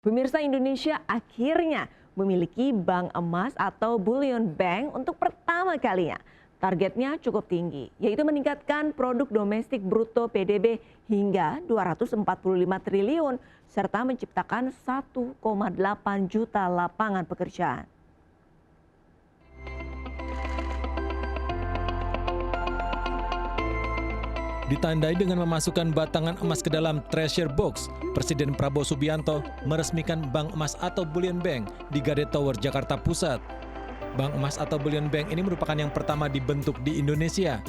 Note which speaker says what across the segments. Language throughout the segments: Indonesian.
Speaker 1: Pemirsa, Indonesia akhirnya memiliki bank emas atau bullion bank untuk pertama kalinya. Targetnya cukup tinggi, yaitu meningkatkan produk domestik bruto PDB hingga 245 triliun serta menciptakan 1,8 juta lapangan pekerjaan.
Speaker 2: Ditandai dengan memasukkan batangan emas ke dalam treasure box, Presiden Prabowo Subianto meresmikan Bank Emas atau Bullion Bank di Gade Tower, Jakarta Pusat. Bank Emas atau Bullion Bank ini merupakan yang pertama dibentuk di Indonesia.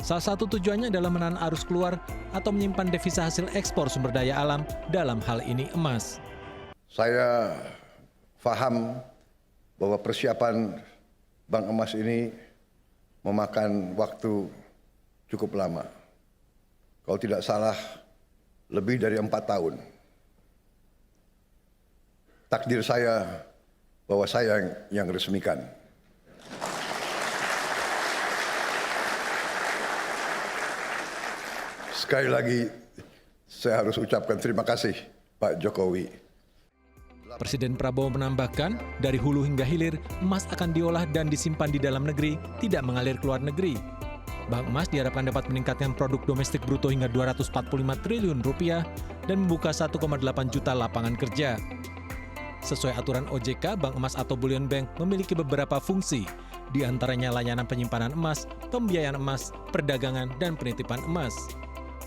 Speaker 2: Salah satu tujuannya adalah menahan arus keluar atau menyimpan devisa hasil ekspor sumber daya alam, dalam hal ini emas.
Speaker 3: Saya paham bahwa persiapan Bank Emas ini memakan waktu cukup lama. Kalau tidak salah, lebih dari 4 tahun. Takdir saya bahwa saya yang resmikan. Sekali lagi, saya harus ucapkan terima kasih Pak Jokowi.
Speaker 2: Presiden Prabowo menambahkan, dari hulu hingga hilir, emas akan diolah dan disimpan di dalam negeri, tidak mengalir ke luar negeri. Bank Emas diharapkan dapat meningkatkan produk domestik bruto hingga 245 triliun rupiah dan membuka 1,8 juta lapangan kerja. Sesuai aturan OJK, Bank Emas atau Bullion Bank memiliki beberapa fungsi, di antaranya layanan penyimpanan emas, pembiayaan emas, perdagangan, dan penitipan emas.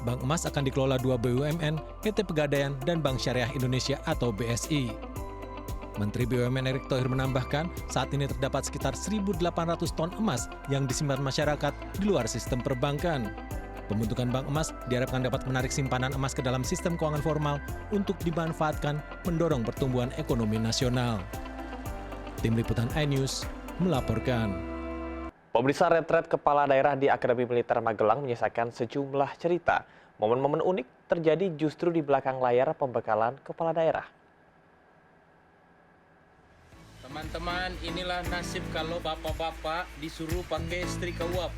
Speaker 2: Bank Emas akan dikelola 2 BUMN, PT Pegadaian, dan Bank Syariah Indonesia atau BSI. Menteri BUMN Erick Thohir menambahkan, saat ini terdapat sekitar 1.800 ton emas yang disimpan masyarakat di luar sistem perbankan. Pembentukan Bank Emas diharapkan dapat menarik simpanan emas ke dalam sistem keuangan formal untuk dimanfaatkan mendorong pertumbuhan ekonomi nasional. Tim Liputan iNews melaporkan.
Speaker 4: Pemirsa, retret kepala daerah di Akademi Militer Magelang menyisakan sejumlah cerita. Momen-momen unik terjadi justru di belakang layar pembekalan kepala daerah.
Speaker 5: Teman-teman, inilah nasib kalau bapak-bapak disuruh pakai setrika uap.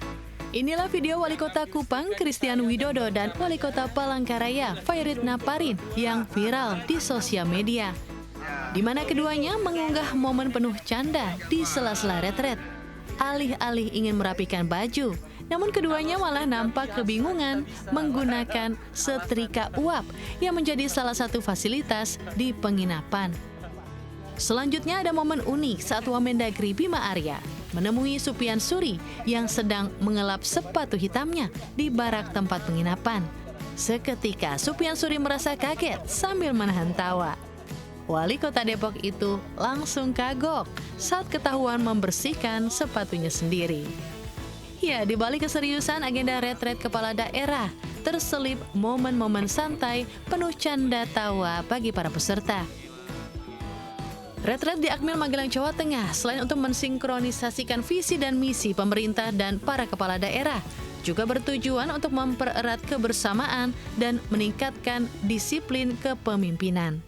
Speaker 6: Inilah video Wali Kota Kupang, Christian Widodo, dan Wali Kota Palangkaraya, Fairit Naparin, yang viral di sosial media. Di mana keduanya mengunggah momen penuh canda di sela-sela retret. Alih-alih ingin merapikan baju, namun keduanya malah nampak kebingungan menggunakan setrika uap yang menjadi salah satu fasilitas di penginapan. Selanjutnya ada momen unik saat Wamendagri Bima Arya menemui Supian Suri yang sedang mengelap sepatu hitamnya di barak tempat penginapan. Seketika Supian Suri merasa kaget sambil menahan tawa. Wali Kota Depok itu langsung kagok saat ketahuan membersihkan sepatunya sendiri. Ya, di balik keseriusan agenda retret kepala daerah, terselip momen-momen santai penuh canda tawa bagi para peserta. Retret di Akmil Magelang, Jawa Tengah, selain untuk mensinkronisasikan visi dan misi pemerintah dan para kepala daerah, juga bertujuan untuk mempererat kebersamaan dan meningkatkan disiplin kepemimpinan.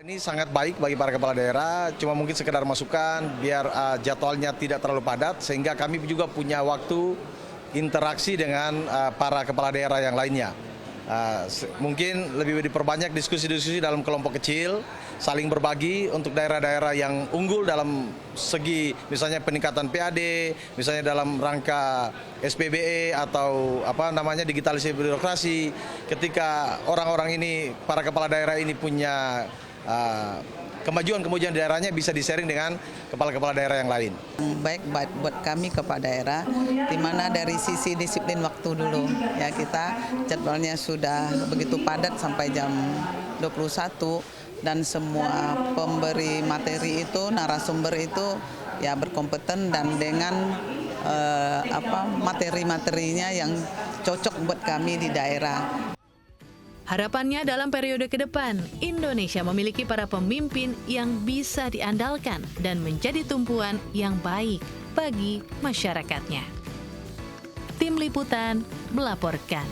Speaker 7: Ini sangat baik bagi para kepala daerah, cuma mungkin sekedar masukan biar jadwalnya tidak terlalu padat, sehingga kami juga punya waktu interaksi dengan para kepala daerah yang lainnya. Mungkin lebih diperbanyak diskusi-diskusi dalam kelompok kecil, saling berbagi untuk daerah-daerah yang unggul dalam segi misalnya peningkatan PAD, misalnya dalam rangka SPBE atau digitalisasi birokrasi. Ketika orang-orang ini, para kepala daerah ini punya kemajuan daerahnya bisa di-sharing dengan kepala-kepala daerah yang lain.
Speaker 8: Baik buat kami kepala daerah, di mana dari sisi disiplin waktu dulu, ya kita jadwalnya sudah begitu padat sampai jam 21 dan semua pemberi materi itu, narasumber itu ya berkompeten dan dengan materi-materinya yang cocok buat kami di daerah.
Speaker 6: Harapannya dalam periode ke depan, Indonesia memiliki para pemimpin yang bisa diandalkan dan menjadi tumpuan yang baik bagi masyarakatnya. Tim Liputan melaporkan.